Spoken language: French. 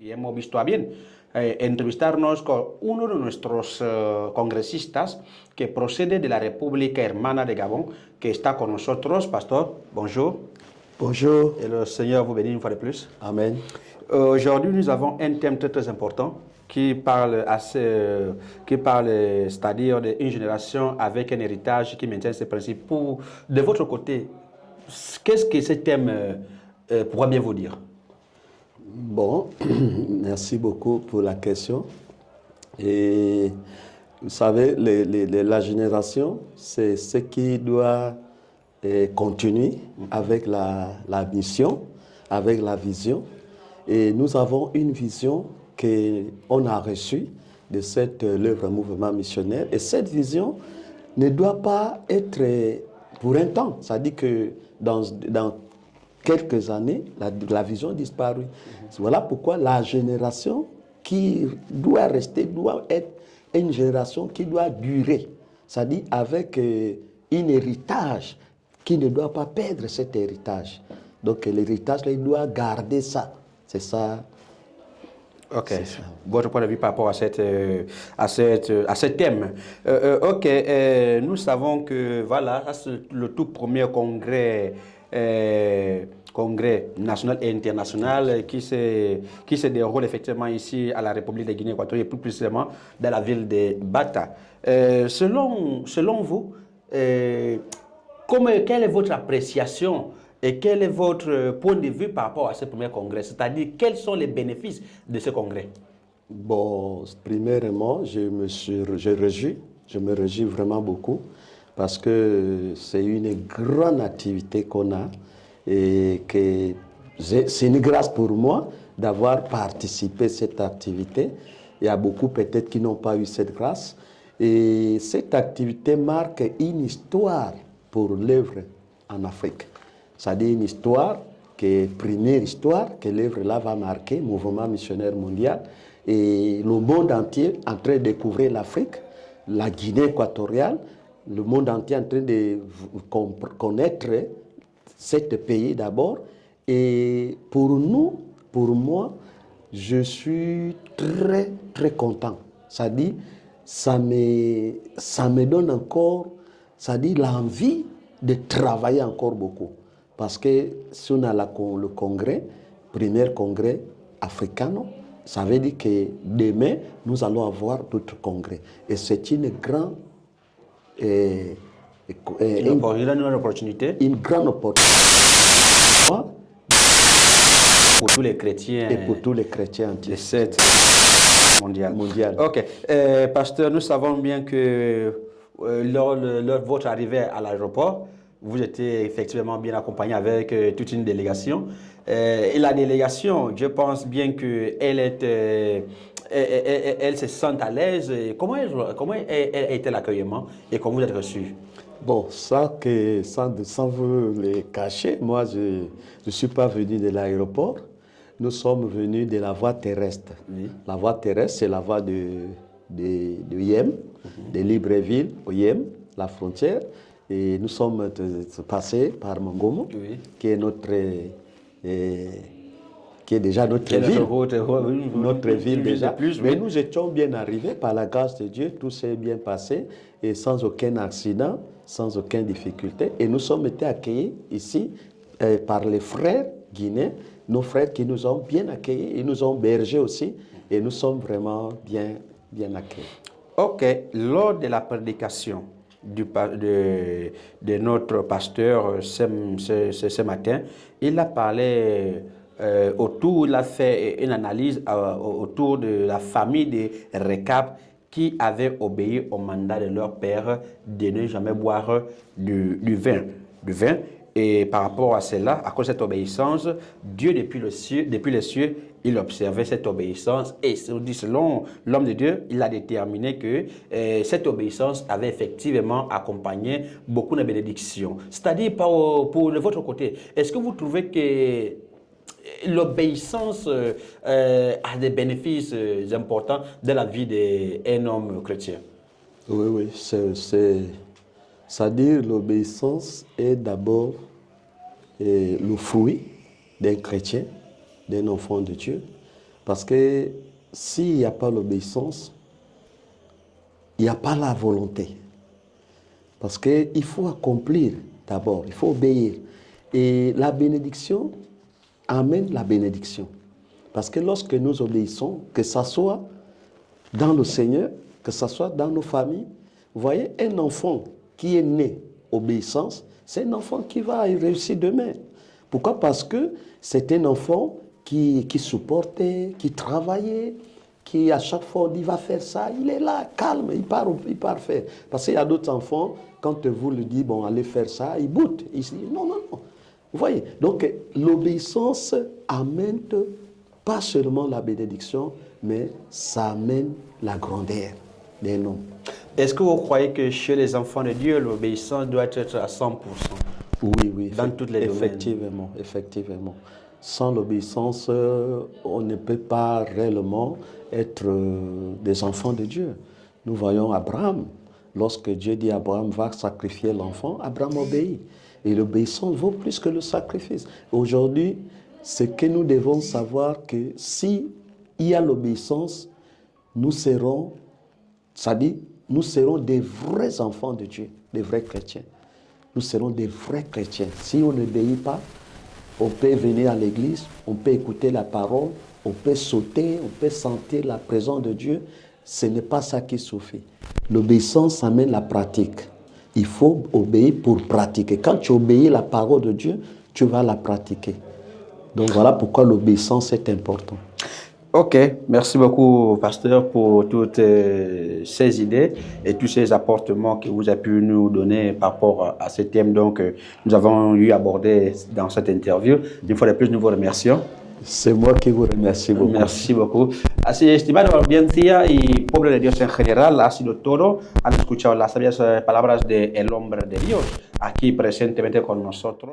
y hemos visto a bien entrevistarnos con uno de nuestros congresistas que procede de la República Hermana de Gabón, que está con nosotros. Pastor, bonjour. Bonjour. Et le Seigneur vous bénisse une fois de plus. Amen. Aujourd'hui, nous avons un thème très, très important qui parle, c'est-à-dire d'une génération avec un héritage qui maintient ses principes. De votre côté, qu'est-ce que ce thème pourra bien vous dire? Bon, merci beaucoup pour la question. Et vous savez, la génération, c'est ce qui doit continuer avec la mission, avec la vision. Et nous avons une vision qu'on a reçue de cette œuvre mouvement missionnaire. Et cette vision ne doit pas être pour un temps. C'est-à-dire que dans quelques années, la vision a disparu. Voilà pourquoi la génération qui doit rester, doit être une génération qui doit durer. C'est-à-dire avec un héritage qui ne doit pas perdre cet héritage. Donc l'héritage, il doit garder ça. C'est ça. Ok. Votre point de vue par rapport à ce thème. Ok. Nous savons que voilà, c'est le tout premier congrès national et international qui se déroule effectivement ici à la République de Guinée équatoriale, plus précisément dans la ville de Bata. Selon vous, quelle est votre appréciation et quel est votre point de vue par rapport à ce premier congrès? C'est-à-dire, quels sont les bénéfices de ce congrès? Bon, premièrement, je me réjouis vraiment beaucoup parce que c'est une grande activité qu'on a et que c'est une grâce pour moi d'avoir participé à cette activité. Il y a beaucoup peut-être qui n'ont pas eu cette grâce. Et cette activité marque une histoire pour l'œuvre en Afrique. C'est-à-dire une histoire, première histoire que l'œuvre-là va marquer, mouvement missionnaire mondial, et le monde entier en train de découvrir l'Afrique, la Guinée équatoriale, le monde entier en train de connaître ce pays d'abord. Et pour nous, pour moi, je suis très, très content. C'est-à-dire, ça me donne encore, c'est-à-dire l'envie de travailler encore beaucoup. Parce que si on a le congrès, premier congrès africain, ça veut dire que demain, nous allons avoir d'autres congrès. Et c'est une grande... une opportunité. Une grande opportunité. Pour tous les chrétiens. Et pour tous les chrétiens entiers. De cette mondiale. Ok. Pasteur, nous savons bien que lors de votre arrivée à l'aéroport, vous étiez effectivement bien accompagné avec toute une délégation. Et la délégation, je pense bien qu'elle se sent à l'aise. Comment était l'accueillement et comment vous êtes reçu? Bon, ça, sans vous le cacher, moi, je ne suis pas venu de l'aéroport. Nous sommes venus de la voie terrestre. Oui. La voie terrestre, c'est la voie de Yem, de Libreville au Yem, la frontière. Et nous sommes passés par Mongomo, oui, qui est déjà notre ville. Notre ville déjà. Plus, mais oui, nous étions bien arrivés par la grâce de Dieu. Tout s'est bien passé et sans aucun accident, sans aucune difficulté. Et nous sommes été accueillis ici par les frères guinéens, nos frères qui nous ont bien accueillis. Ils nous ont bergés aussi et nous sommes vraiment bien accueillis. Ok. Lors de la prédication de notre pasteur ce matin, il a parlé il a fait une analyse autour de la famille de Rekab qui avait obéi au mandat de leur père de ne jamais boire du vin. Et par rapport à cela, à cause de cette obéissance, Dieu depuis les cieux, il observait cette obéissance et selon l'homme de Dieu, il a déterminé que cette obéissance avait effectivement accompagné beaucoup de bénédictions. C'est-à-dire, pour votre côté, est-ce que vous trouvez que l'obéissance a des bénéfices importants dans la vie d'un homme chrétien? Oui, c'est-à-dire l'obéissance est d'abord le fruit d'un chrétien, d'un enfant de Dieu. Parce que s'il n'y a pas l'obéissance, il n'y a pas la volonté. Parce qu'il faut accomplir d'abord, il faut obéir. Et la bénédiction amène la bénédiction. Parce que lorsque nous obéissons, que ce soit dans le Seigneur, que ce soit dans nos familles, vous voyez, un enfant qui est né obéissance, c'est un enfant qui va réussir demain. Pourquoi? Parce que c'est un enfant qui supportait, qui travaillait, qui à chaque fois on dit va faire ça, il est là, calme, il part faire. Parce qu'il y a d'autres enfants, quand vous lui dites, bon, allez faire ça, ils boutent. Ils disent, non, non, non. Vous voyez, donc l'obéissance amène pas seulement la bénédiction, mais ça amène la grandeur des noms. Est-ce que vous croyez que chez les enfants de Dieu, l'obéissance doit être à 100%? Oui, oui. Dans toutes les domaines. Effectivement, effectivement. Sans l'obéissance, on ne peut pas réellement être des enfants de Dieu. Nous voyons Abraham. Lorsque Dieu dit à Abraham va sacrifier l'enfant, Abraham obéit. Et l'obéissance vaut plus que le sacrifice. Aujourd'hui, ce que nous devons savoir que si il y a l'obéissance, nous serons, c'est-à-dire, nous serons des vrais enfants de Dieu, des vrais chrétiens. Nous serons des vrais chrétiens. Si on n'obéit pas, on peut venir à l'église, on peut écouter la parole, on peut sauter, on peut sentir la présence de Dieu. Ce n'est pas ça qui suffit. L'obéissance amène la pratique. Il faut obéir pour pratiquer. Quand tu obéis la parole de Dieu, tu vas la pratiquer. Donc voilà pourquoi l'obéissance est importante. Ok, merci beaucoup, pasteur, pour toutes ces idées et tous ces apportements que vous avez pu nous donner par rapport à ce thème donc, nous avons eu abordé dans cette interview. Une fois de plus, nous vous remercions. C'est moi qui vous remercie beaucoup. Merci beaucoup. Así, estimada audiencia y pueblo de Dios en general, ha sido todo. Han escuchado las sabias palabras del hombre de Dios aquí presentemente con nosotros.